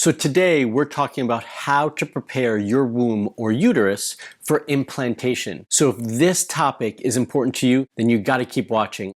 So today we're talking about how to prepare your womb or uterus for implantation. So if this topic is important to you, then you got to keep watching.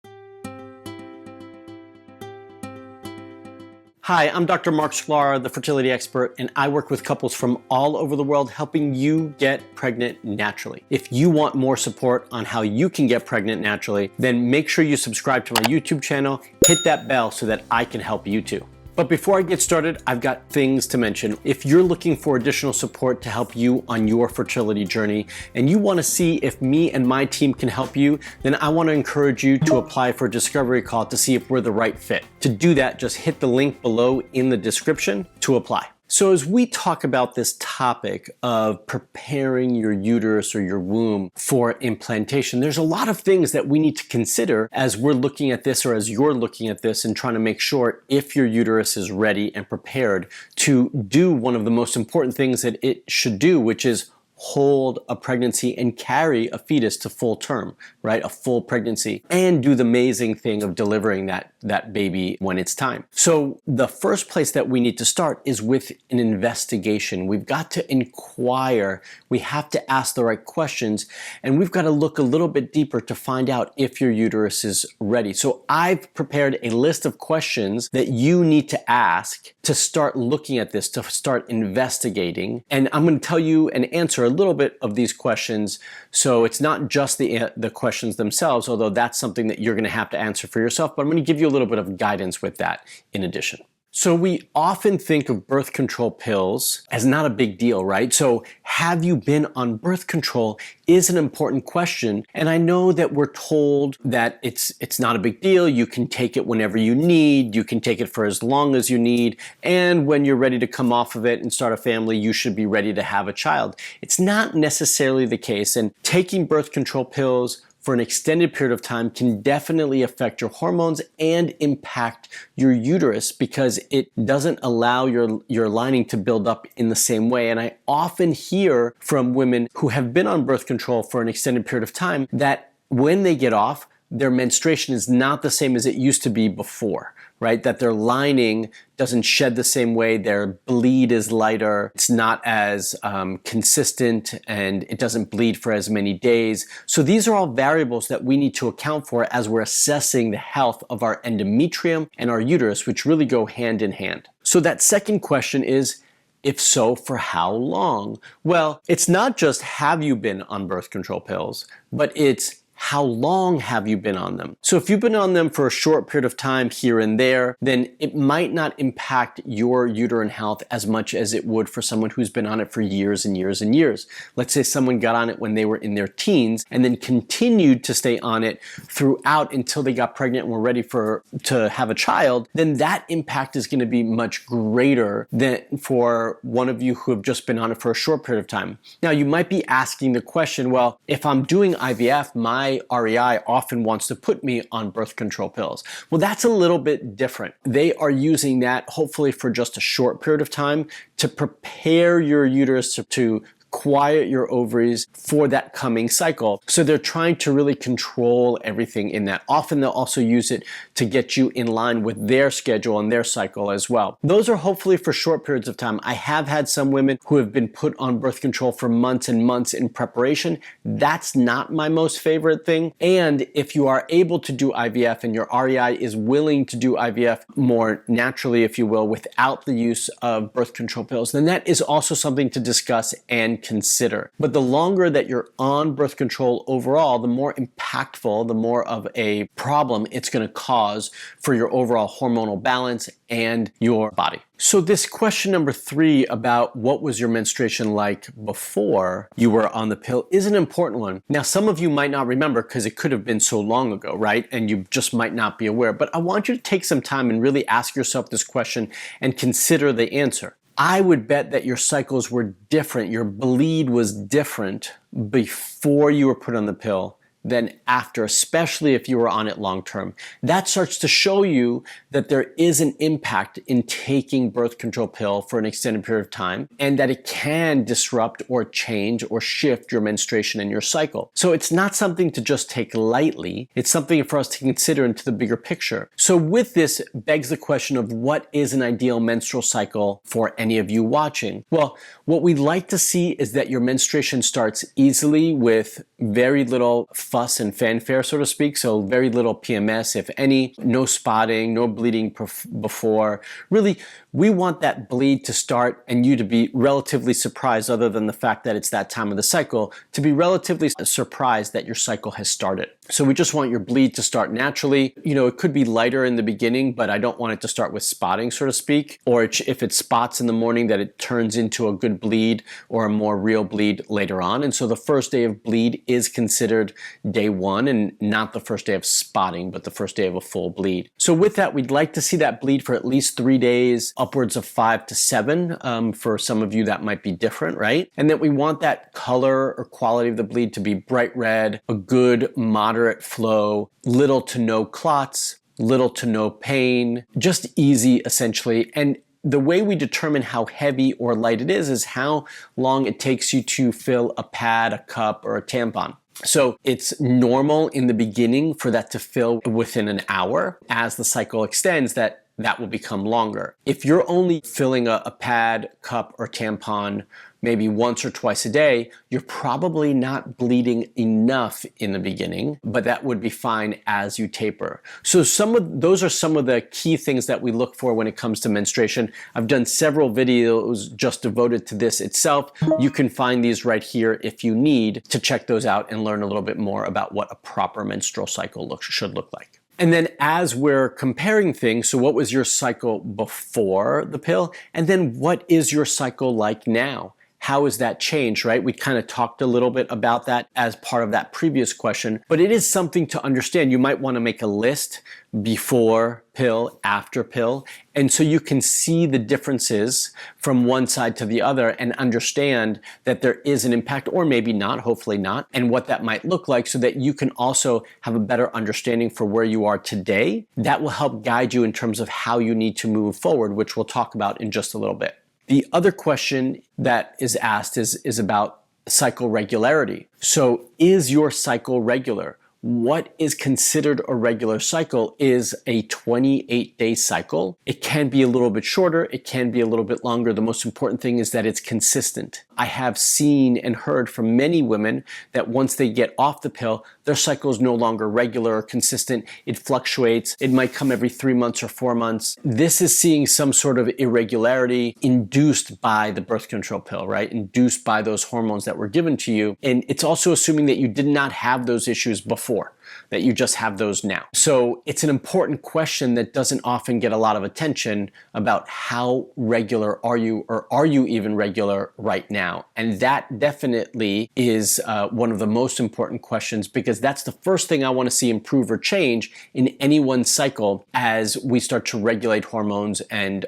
Hi, I'm Dr. Mark Sklar, the fertility expert, and I work with couples from all over the world helping you get pregnant naturally. If you want more support on how you can get pregnant naturally, then make sure you subscribe to my YouTube channel, hit that bell so that I can help you too. But before I get started, I've got things to mention. If you're looking for additional support to help you on your fertility journey, and you want to see if me and my team can help you, then I want to encourage you to apply for a discovery call to see if we're the right fit. To do that, just hit the link below in the description to apply. So as we talk about this topic of preparing your uterus or your womb for implantation, there's a lot of things that we need to consider as we're looking at this or as you're looking at this and trying to make sure if your uterus is ready and prepared to do one of the most important things that it should do, which is hold a pregnancy and carry a fetus to full term, right? A full pregnancy, and do the amazing thing of delivering that baby when it's time. So the first place that we need to start is with an investigation. We've got to inquire. We have to ask the right questions, and we've got to look a little bit deeper to find out if your uterus is ready. So I've prepared a list of questions that you need to ask to start looking at this, to start investigating. And I'm going to tell you and answer a little bit of these questions. So it's not just the questions themselves, although that's something that you're going to have to answer for yourself, but I'm going to give you a little bit of guidance with that in addition. So we often think of birth control pills as not a big deal, right? So have you been on birth control is an important question. And I know that we're told that it's not a big deal. You can take it whenever you need. You can take it for as long as you need. And when you're ready to come off of it and start a family, you should be ready to have a child. It's not necessarily the case. And taking birth control pills for an extended period of time can definitely affect your hormones and impact your uterus because it doesn't allow your lining to build up in the same way. And I often hear from women who have been on birth control for an extended period of time that when they get off, their menstruation is not the same as it used to be before, right? That their lining doesn't shed the same way, their bleed is lighter, it's not as consistent, and it doesn't bleed for as many days. So these are all variables that we need to account for as we're assessing the health of our endometrium and our uterus, which really go hand in hand. So that second question is, if so, for how long? Well, it's not just have you been on birth control pills, but it's how long have you been on them? So if you've been on them for a short period of time here and there, then it might not impact your uterine health as much as it would for someone who's been on it for years and years and years. Let's say someone got on it when they were in their teens and then continued to stay on it throughout until they got pregnant and were ready to have a child, then that impact is going to be much greater than for one of you who have just been on it for a short period of time. Now, you might be asking the question, well, if I'm doing IVF, my REI often wants to put me on birth control pills. Well, that's a little bit different. They are using that hopefully for just a short period of time to prepare your uterus to quiet your ovaries for that coming cycle. So they're trying to really control everything in that. Often they'll also use it to get you in line with their schedule and their cycle as well. Those are hopefully for short periods of time. I have had some women who have been put on birth control for months and months in preparation. That's not my most favorite thing. And if you are able to do IVF and your REI is willing to do IVF more naturally, if you will, without the use of birth control pills, then that is also something to discuss and consider. But the longer that you're on birth control overall, the more impactful, the more of a problem it's going to cause for your overall hormonal balance and your body. So this question number 3 about what was your menstruation like before you were on the pill is an important one. Now, some of you might not remember because it could have been so long ago, right? And you just might not be aware. But I want you to take some time and really ask yourself this question and consider the answer. I would bet that your cycles were different, your bleed was different before you were put on the pill than after, especially if you were on it long term. That starts to show you that there is an impact in taking birth control pill for an extended period of time, and that it can disrupt or change or shift your menstruation and your cycle. So it's not something to just take lightly. It's something for us to consider into the bigger picture. So with this begs the question of what is an ideal menstrual cycle for any of you watching? Well, what we'd like to see is that your menstruation starts easily with very little fuss and fanfare, so to speak. So very little PMS, if any, no spotting, no bleeding before. Really, we want that bleed to start and you to be relatively surprised, other than the fact that it's that time of the cycle, to be relatively surprised that your cycle has started. So we just want your bleed to start naturally. You know, it could be lighter in the beginning, but I don't want it to start with spotting, so to speak. Or if it spots in the morning, that it turns into a good bleed or a more real bleed later on. And so the first day of bleed is considered day one, and not the first day of spotting, but the first day of a full bleed. So with that, we'd like to see that bleed for at least 3 days, upwards of 5 to 7. For some of you, that might be different, right? And that we want that color or quality of the bleed to be bright red, a good moderate flow, little to no clots, little to no pain, just easy essentially. And the way we determine how heavy or light it is how long it takes you to fill a pad, a cup, or a tampon. So it's normal in the beginning for that to fill within an hour. As the cycle extends, that will become longer. If you're only filling a pad, cup, or tampon maybe once or twice a day, you're probably not bleeding enough in the beginning, but that would be fine as you taper. So those are some of the key things that we look for when it comes to menstruation. I've done several videos just devoted to this itself. You can find these right here if you need to check those out and learn a little bit more about what a proper menstrual cycle should look like. And then as we're comparing things, so what was your cycle before the pill? And then what is your cycle like now? How has that changed, right? We kind of talked a little bit about that as part of that previous question, but it is something to understand. You might want to make a list before pill, after pill, and so you can see the differences from one side to the other and understand that there is an impact, or maybe not, hopefully not, and what that might look like, so that you can also have a better understanding for where you are today. That will help guide you in terms of how you need to move forward, which we'll talk about in just a little bit. The other question that is asked is about cycle regularity. So is your cycle regular? What is considered a regular cycle is a 28-day cycle. It can be a little bit shorter, it can be a little bit longer. The most important thing is that it's consistent. I have seen and heard from many women that once they get off the pill, their cycle is no longer regular or consistent. It fluctuates. It might come every 3 months or 4 months. This is seeing some sort of irregularity induced by the birth control pill, right? Induced by those hormones that were given to you. And it's also assuming that you did not have those issues before, that you just have those now. So it's an important question that doesn't often get a lot of attention about how regular are you, or are you even regular right now? And that definitely is one of the most important questions, because that's the first thing I want to see improve or change in anyone's cycle as we start to regulate hormones and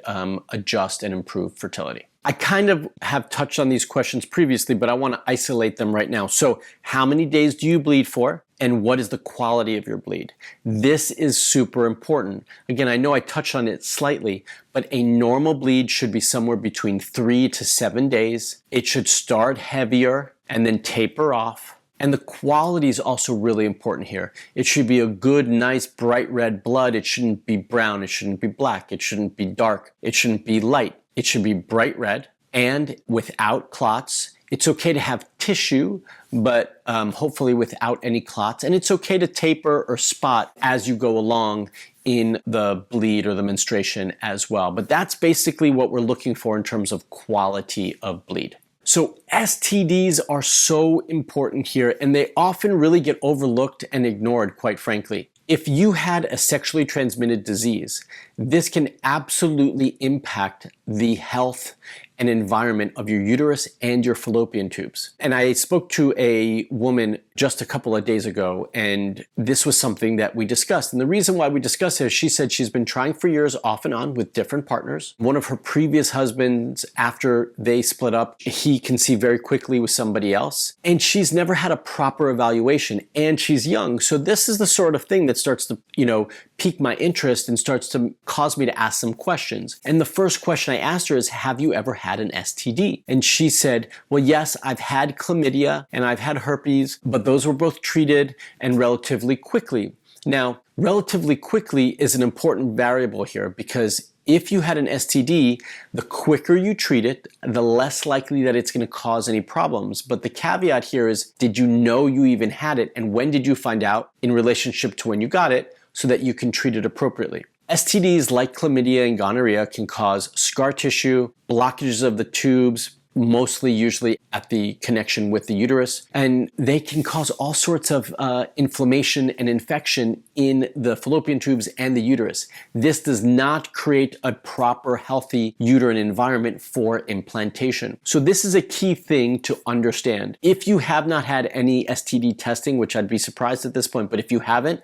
adjust and improve fertility. I kind of have touched on these questions previously, but I want to isolate them right now. So how many days do you bleed for? And what is the quality of your bleed? This is super important. Again, I know I touched on it slightly, but a normal bleed should be somewhere between 3 to 7 days. It should start heavier and then taper off. And the quality is also really important here. It should be a good, nice, bright red blood. It shouldn't be brown. It shouldn't be black. It shouldn't be dark. It shouldn't be light. It should be bright red and without clots. It's okay to have tissue, but hopefully without any clots. And it's okay to taper or spot as you go along in the bleed or the menstruation as well. But that's basically what we're looking for in terms of quality of bleed. So STDs are so important here, and they often really get overlooked and ignored, quite frankly. if you had a sexually transmitted disease, this can absolutely impact the health and environment of your uterus and your fallopian tubes. And I spoke to a woman just a couple of days ago, and this was something that we discussed. And the reason why we discussed it is she said she's been trying for years off and on with different partners. One of her previous husbands, after they split up, he conceived very quickly with somebody else. And she's never had a proper evaluation, and she's young. So this is the sort of thing that starts to, pique my interest and starts to cause me to ask some questions. And the first question I asked her is, have you ever had an STD? And she said, well, yes, I've had chlamydia and I've had herpes, but those were both treated and relatively quickly. Now, relatively quickly is an important variable here, because if you had an STD, the quicker you treat it, the less likely that it's going to cause any problems. But the caveat here is, did you know you even had it, and when did you find out in relationship to when you got it, so that you can treat it appropriately? STDs like chlamydia and gonorrhea can cause scar tissue, blockages of the tubes, mostly usually at the connection with the uterus, and they can cause all sorts of inflammation and infection in the fallopian tubes and the uterus. This does not create a proper, healthy uterine environment for implantation. So this is a key thing to understand. If you have not had any STD testing, which I'd be surprised at this point, but if you haven't,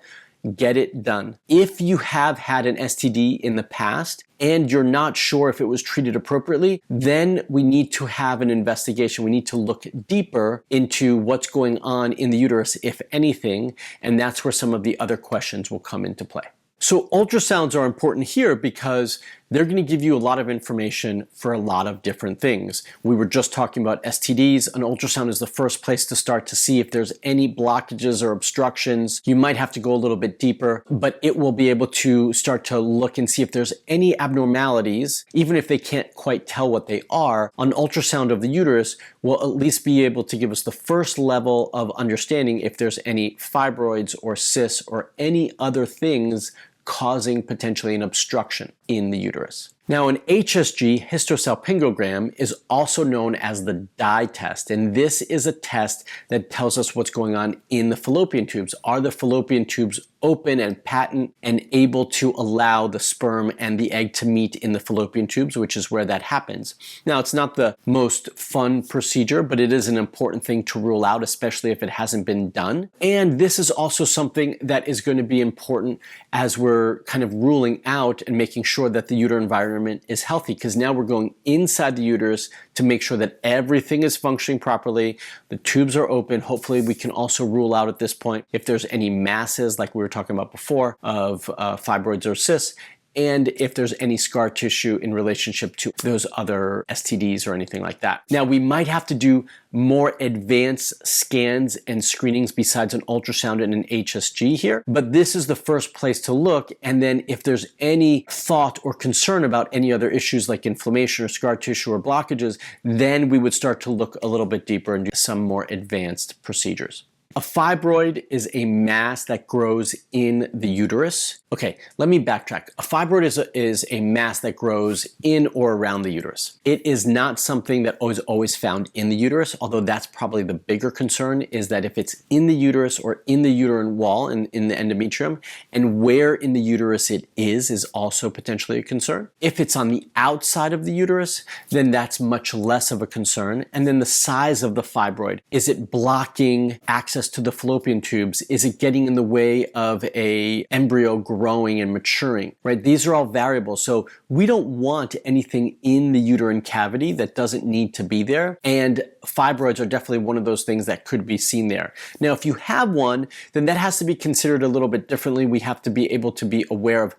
get it done. If you have had an STD in the past and you're not sure if it was treated appropriately, then we need to have an investigation. We need to look deeper into what's going on in the uterus, if anything, and that's where some of the other questions will come into play. So ultrasounds are important here because they're going to give you a lot of information for a lot of different things. We were just talking about STDs. An ultrasound is the first place to start to see if there's any blockages or obstructions. You might have to go a little bit deeper, but it will be able to start to look and see if there's any abnormalities, even if they can't quite tell what they are. An ultrasound of the uterus will at least be able to give us the first level of understanding if there's any fibroids or cysts or any other things causing potentially an obstruction in the uterus. Now, an HSG, hysterosalpingogram, is also known as the dye test, and this is a test that tells us what's going on in the fallopian tubes. Are the fallopian tubes open and patent and able to allow the sperm and the egg to meet in the fallopian tubes, which is where that happens. Now, it's not the most fun procedure, but it is an important thing to rule out, especially if it hasn't been done. And this is also something that is going to be important as we're kind of ruling out and making sure that the uterine environment is healthy, because now we're going inside the uterus to make sure that everything is functioning properly, the tubes are open. Hopefully we can also rule out at this point if there's any masses, like we were talking about before, of fibroids or cysts, and if there's any scar tissue in relationship to those other STDs or anything like that. Now, we might have to do more advanced scans and screenings besides an ultrasound and an HSG here, but this is the first place to look. And then if there's any thought or concern about any other issues like inflammation or scar tissue or blockages, then we would start to look a little bit deeper and do some more advanced procedures. A fibroid is a mass that grows in the uterus. Okay, let me backtrack. A fibroid is a mass that grows in or around the uterus. It is not something that is always found in the uterus, although that's probably the bigger concern, is that if it's in the uterus or in the uterine wall, in the endometrium, and where in the uterus it is also potentially a concern. If it's on the outside of the uterus, then that's much less of a concern. And then the size of the fibroid. Is it blocking access to the fallopian tubes? Is it getting in the way of a embryo growing and maturing, right? These are all variables. So we don't want anything in the uterine cavity that doesn't need to be there. And fibroids are definitely one of those things that could be seen there. Now, if you have one, then that has to be considered a little bit differently. We have to be able to be aware of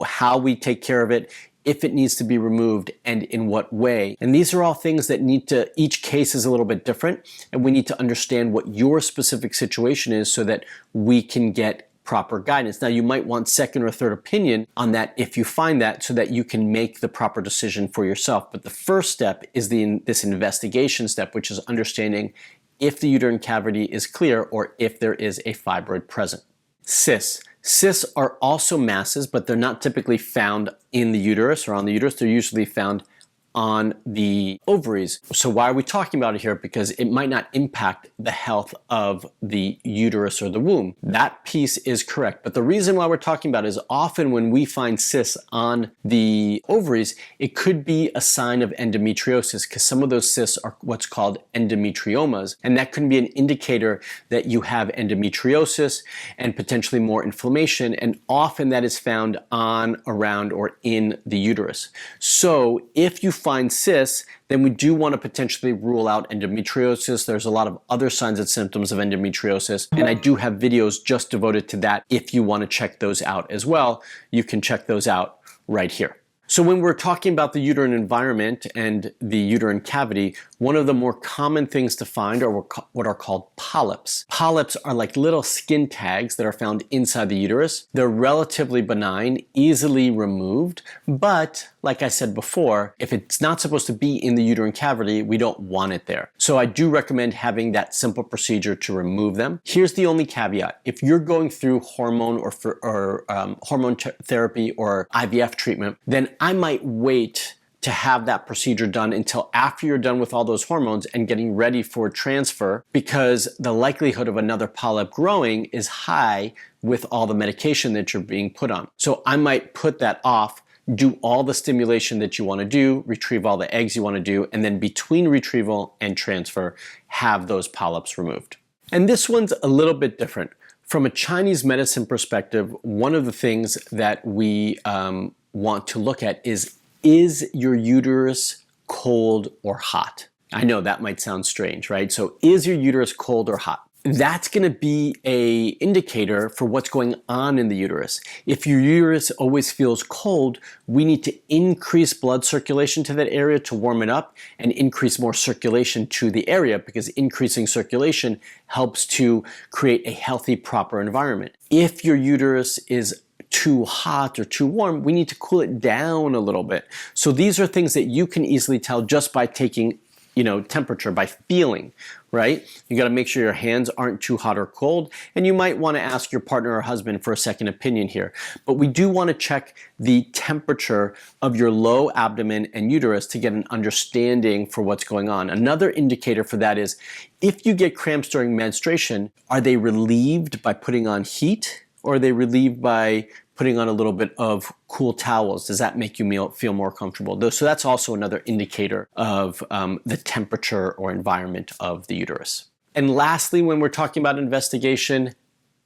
how we take care of it, if it needs to be removed, and in what way. And these are all things that each case is a little bit different, and we need to understand what your specific situation is so that we can get proper guidance. Now, you might want second or third opinion on that if you find that, so that you can make the proper decision for yourself. But the first step is this investigation step, which is understanding if the uterine cavity is clear or if there is a fibroid present. Cysts. Cysts are also masses, but they're not typically found in the uterus or on the uterus. They're usually found on the ovaries. So why are we talking about it here? Because it might not impact the health of the uterus or the womb. That piece is correct. But the reason why we're talking about it is often when we find cysts on the ovaries, it could be a sign of endometriosis because some of those cysts are what's called endometriomas. And that could be an indicator that you have endometriosis and potentially more inflammation. And often that is found on, around, or in the uterus. So if you find cysts, then we do want to potentially rule out endometriosis. There's a lot of other signs and symptoms of endometriosis, and I do have videos just devoted to that. If you want to check those out as well, you can check those out right here. So when we're talking about the uterine environment and the uterine cavity, one of the more common things to find are what are called polyps. Polyps are like little skin tags that are found inside the uterus. They're relatively benign, easily removed, but like I said before, if it's not supposed to be in the uterine cavity, we don't want it there. So I do recommend having that simple procedure to remove them. Here's the only caveat. If you're going through hormone or hormone therapy or IVF treatment, then I might wait to have that procedure done until after you're done with all those hormones and getting ready for transfer, because the likelihood of another polyp growing is high with all the medication that you're being put on. So I might put that off, do all the stimulation that you want to do, retrieve all the eggs you want to do, and then between retrieval and transfer, have those polyps removed. And this one's a little bit different. From a Chinese medicine perspective, one of the things that we want to look at is your uterus cold or hot? I know that might sound strange, right? So is your uterus cold or hot? That's going to be an indicator for what's going on in the uterus. If your uterus always feels cold, we need to increase blood circulation to that area to warm it up and increase more circulation to the area, because increasing circulation helps to create a healthy, proper environment. If your uterus is too hot or too warm, we need to cool it down a little bit. So these are things that you can easily tell just by taking, temperature, by feeling, right? You got to make sure your hands aren't too hot or cold, and you might want to ask your partner or husband for a second opinion here. But we do want to check the temperature of your low abdomen and uterus to get an understanding for what's going on. Another indicator for that is if you get cramps during menstruation, are they relieved by putting on heat, or are they relieved by putting on a little bit of cool towels? Does that make you feel more comfortable? So that's also another indicator of the temperature or environment of the uterus. And lastly, when we're talking about investigation,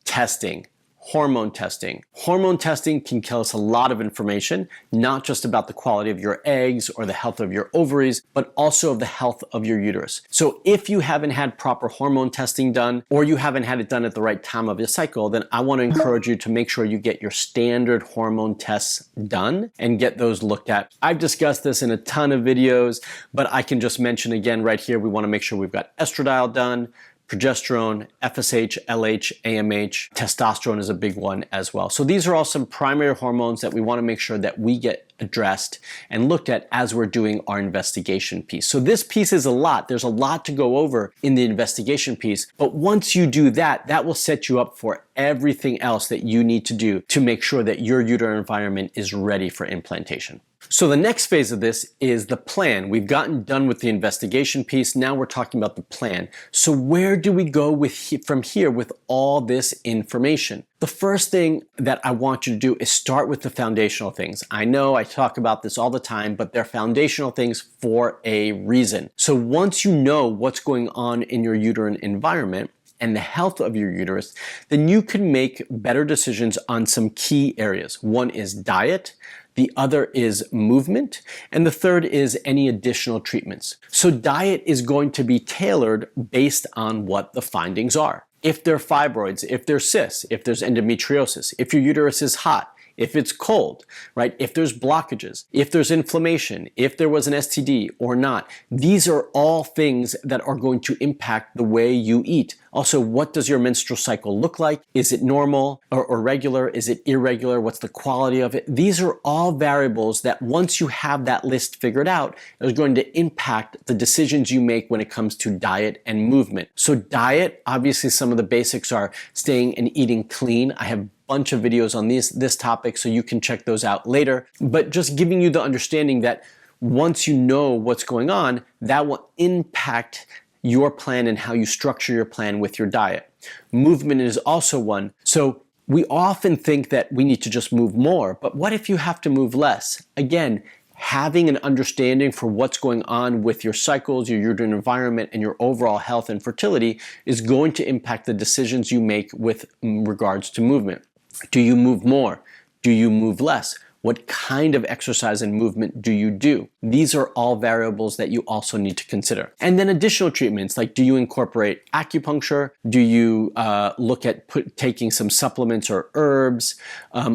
testing. Hormone testing. Hormone testing can tell us a lot of information, not just about the quality of your eggs or the health of your ovaries, but also of the health of your uterus. So if you haven't had proper hormone testing done, or you haven't had it done at the right time of your cycle, then I want to encourage you to make sure you get your standard hormone tests done and get those looked at. I've discussed this in a ton of videos, but I can just mention again right here, we want to make sure we've got estradiol done, progesterone, FSH, LH, AMH, testosterone is a big one as well. So these are all some primary hormones that we want to make sure that we get addressed and looked at as we're doing our investigation piece. So this piece is a lot. There's a lot to go over in the investigation piece, but once you do that, that will set you up for everything else that you need to do to make sure that your uterine environment is ready for implantation. So the next phase of this is the plan. We've gotten done with the investigation piece. Now we're talking about the plan. So where do we go from here with all this information? The first thing that I want you to do is start with the foundational things. I know I talk about this all the time, but they're foundational things for a reason. So once you know what's going on in your uterine environment and the health of your uterus, then you can make better decisions on some key areas. One is diet. The other is movement, and the third is any additional treatments. So diet is going to be tailored based on what the findings are. If there are fibroids, if there's cysts, if there's endometriosis, if your uterus is hot, if it's cold, right? If there's blockages, if there's inflammation, if there was an STD or not. These are all things that are going to impact the way you eat. Also, what does your menstrual cycle look like? Is it normal or regular? Is it irregular? What's the quality of it? These are all variables that once you have that list figured out, is going to impact the decisions you make when it comes to diet and movement. So diet, obviously some of the basics are staying and eating clean. I have bunch of videos on this topic, so you can check those out later. But just giving you the understanding that once you know what's going on, that will impact your plan and how you structure your plan with your diet. Movement is also one. So we often think that we need to just move more, but what if you have to move less? Again, having an understanding for what's going on with your cycles, your uterine environment, and your overall health and fertility is going to impact the decisions you make with regards to movement. Do you move more? Do you move less? What kind of exercise and movement do you do? These are all variables that you also need to consider. And then additional treatments, like do you incorporate acupuncture? Do you look at taking some supplements or herbs?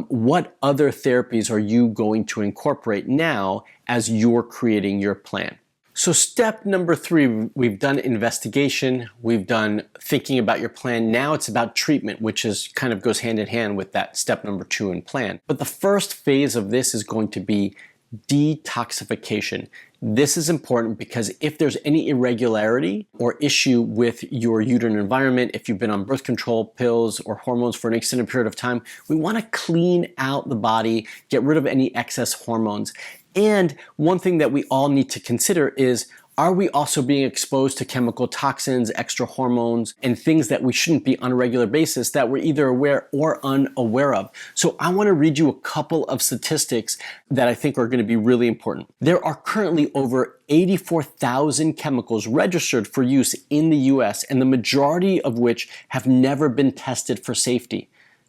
What other therapies are you going to incorporate now as you're creating your plan? So step number 3, we've done investigation, we've done thinking about your plan. Now it's about treatment, which is kind of goes hand in hand with that step number 2 in plan. But the first phase of this is going to be detoxification. This is important because if there's any irregularity or issue with your uterine environment, if you've been on birth control pills or hormones for an extended period of time, we want to clean out the body, get rid of any excess hormones. And one thing that we all need to consider is, are we also being exposed to chemical toxins, extra hormones, and things that we shouldn't be on a regular basis that we're either aware or unaware of? So I want to read you a couple of statistics that I think are going to be really important. There are currently over 84,000 chemicals registered for use in the US, and the majority of which have never been tested for safety.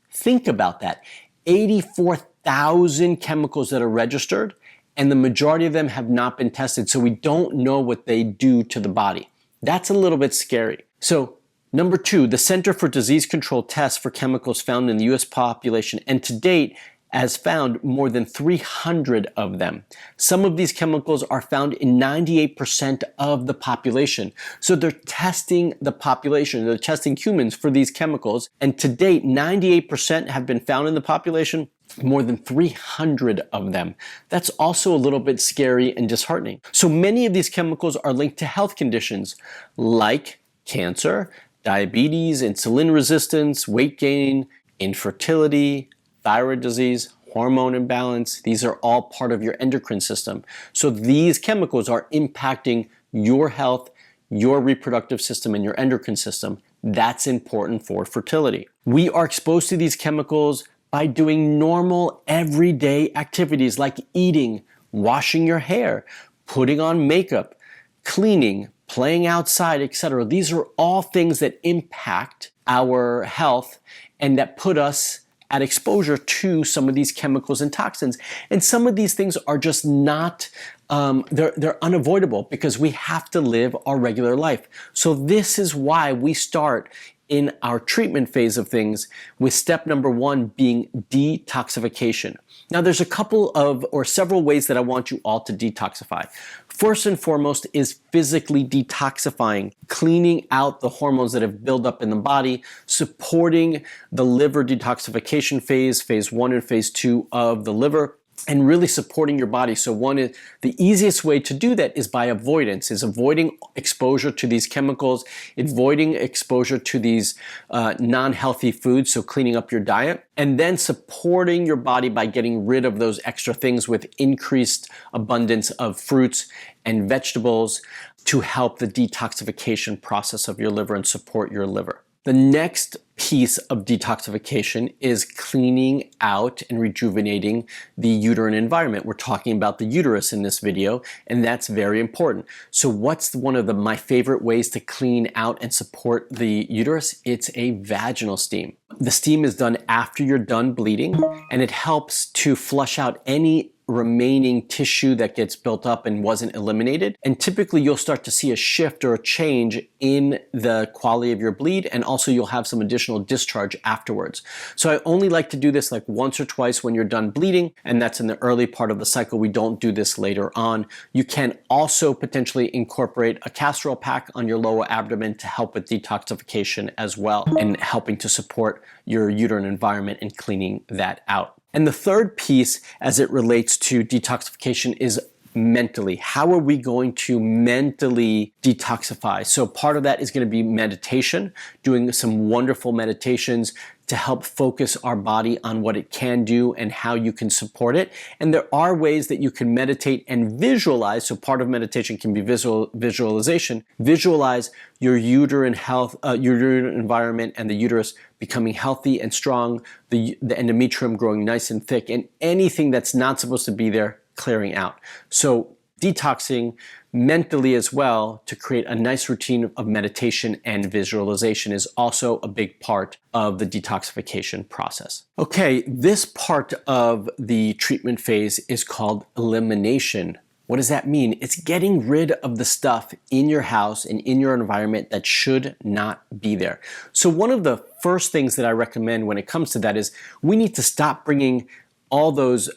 Think about that. 84,000 chemicals that are registered, and the majority of them have not been tested, so we don't know what they do to the body. That's a little bit scary. So number 2, the Center for Disease Control tests for chemicals found in the US population, and to date has found more than 300 of them. Some of these chemicals are found in 98% of the population. So they're testing the population, they're testing humans for these chemicals, and to date 98% have been found in the population, more than 300 of them. That's also a little bit scary and disheartening. So many of these chemicals are linked to health conditions like cancer, diabetes, insulin resistance, weight gain, infertility, thyroid disease, hormone imbalance. These are all part of your endocrine system. So these chemicals are impacting your health, your reproductive system, and your endocrine system. That's important for fertility. We are exposed to these chemicals by doing normal everyday activities like eating, washing your hair, putting on makeup, cleaning, playing outside, etc. These are all things that impact our health and that put us at exposure to some of these chemicals and toxins. And some of these things are just not, they're unavoidable because we have to live our regular life. So this is why we start in our treatment phase of things with step number 1 being detoxification. Now there's a couple of or several ways that I want you all to detoxify. First and foremost is physically detoxifying, cleaning out the hormones that have built up in the body, supporting the liver detoxification phase 1 and phase 2 of the liver, and really supporting your body. So one is the easiest way to do that is by avoidance, is avoiding exposure to these chemicals, avoiding exposure to these non-healthy foods, so cleaning up your diet, and then supporting your body by getting rid of those extra things with increased abundance of fruits and vegetables to help the detoxification process of your liver and support your liver. The next piece of detoxification is cleaning out and rejuvenating the uterine environment. We're talking about the uterus in this video, and that's very important. So what's one of my favorite ways to clean out and support the uterus? It's a vaginal steam. The steam is done after you're done bleeding, and it helps to flush out any remaining tissue that gets built up and wasn't eliminated. And typically you'll start to see a shift or a change in the quality of your bleed, and also you'll have some additional discharge afterwards. So I only like to do this like once or twice when you're done bleeding, and that's in the early part of the cycle. We don't do this later on. You can also potentially incorporate a castor oil pack on your lower abdomen to help with detoxification as well, and helping to support your uterine environment and cleaning that out. And the third piece as it relates to detoxification is mentally. How are we going to mentally detoxify? So part of that is going to be meditation, doing some wonderful meditations to help focus our body on what it can do and how you can support it. And there are ways that you can meditate and visualize. So part of meditation can be visualization. Visualize your uterine health, your uterine environment and the uterus becoming healthy and strong, the endometrium growing nice and thick, and anything that's not supposed to be there clearing out. So detoxing mentally as well to create a nice routine of meditation and visualization is also a big part of the detoxification process. Okay, this part of the treatment phase is called elimination. What does that mean? It's getting rid of the stuff in your house and in your environment that should not be there. So one of the first things that I recommend when it comes to that is we need to stop bringing all those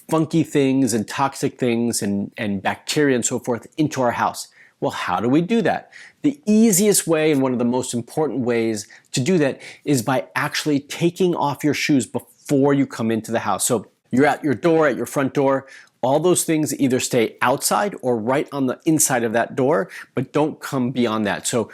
funky things and toxic things and bacteria and so forth into our house. Well, how do we do that? The easiest way and one of the most important ways to do that is by actually taking off your shoes before you come into the house. So you're at your door, at your front door, all those things either stay outside or right on the inside of that door, but don't come beyond that. So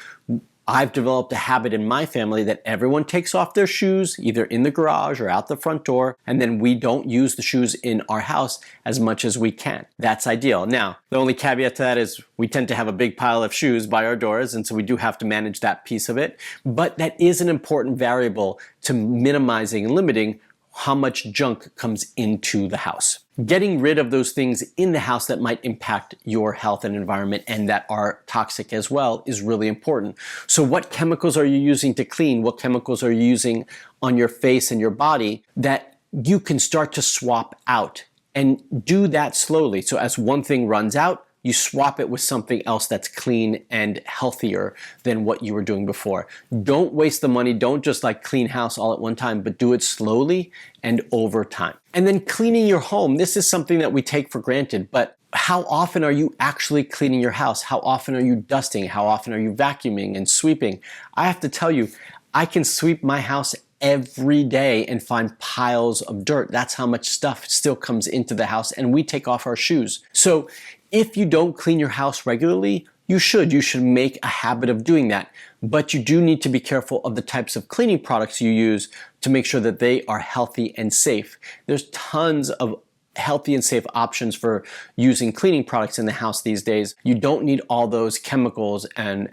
I've developed a habit in my family that everyone takes off their shoes either in the garage or out the front door, and then we don't use the shoes in our house as much as we can. That's ideal. Now, the only caveat to that is we tend to have a big pile of shoes by our doors, and so we do have to manage that piece of it. But that is an important variable to minimizing and limiting how much junk comes into the house. Getting rid of those things in the house that might impact your health and environment and that are toxic as well is really important. So what chemicals are you using to clean? What chemicals are you using on your face and your body that you can start to swap out, and do that slowly. So as one thing runs out, you swap it with something else that's clean and healthier than what you were doing before. Don't waste the money. Don't just like clean house all at one time, but do it slowly and over time. And then cleaning your home. This is something that we take for granted, but how often are you actually cleaning your house? How often are you dusting? How often are you vacuuming and sweeping? I have to tell you, I can sweep my house every day and find piles of dirt. That's how much stuff still comes into the house, and we take off our shoes. So if you don't clean your house regularly, you should make a habit of doing that. But you do need to be careful of the types of cleaning products you use to make sure that they are healthy and safe. There's tons of healthy and safe options for using cleaning products in the house these days. You don't need all those chemicals and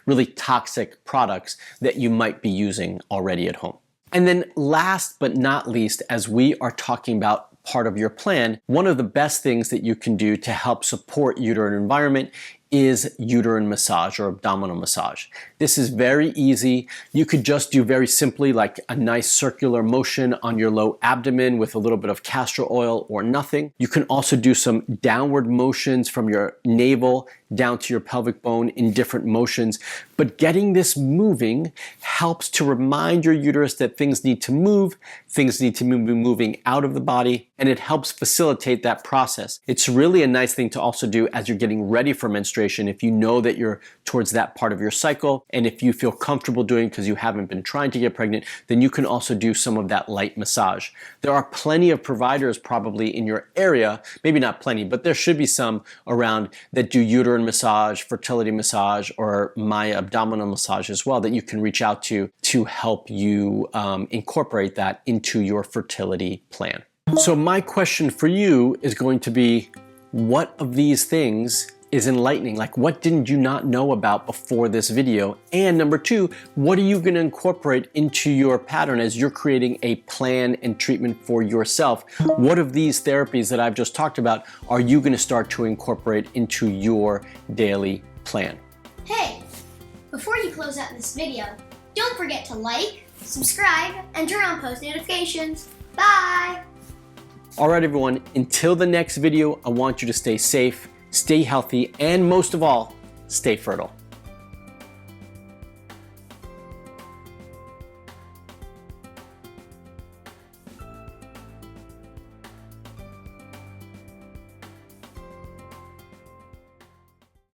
really toxic products that you might be using already at home. And then last but not least, as we are talking about part of your plan, one of the best things that you can do to help support uterine environment is uterine massage or abdominal massage. This is very easy. You could just do very simply like a nice circular motion on your low abdomen with a little bit of castor oil or nothing. You can also do some downward motions from your navel down to your pelvic bone in different motions. But getting this moving helps to remind your uterus that things need to move, things need to be moving out of the body, and it helps facilitate that process. It's really a nice thing to also do as you're getting ready for menstruation. If you know that you're towards that part of your cycle, and if you feel comfortable doing because you haven't been trying to get pregnant, then you can also do some of that light massage. There are plenty of providers probably in your area, maybe not plenty, but there should be some around that do uterine massage, fertility massage, or my abdominal massage as well that you can reach out to help you incorporate that into your fertility plan. So my question for you is going to be, what of these things is enlightening? Like, what didn't you not know about before this video? And number two, what are you going to incorporate into your pattern as you're creating a plan and treatment for yourself? What of these therapies that I've just talked about are you going to start to incorporate into your daily plan? Hey, before you close out this video, don't forget to like, subscribe, and turn on post notifications. Bye! All right, everyone, until the next video, I want you to stay safe, stay healthy, and most of all, stay fertile.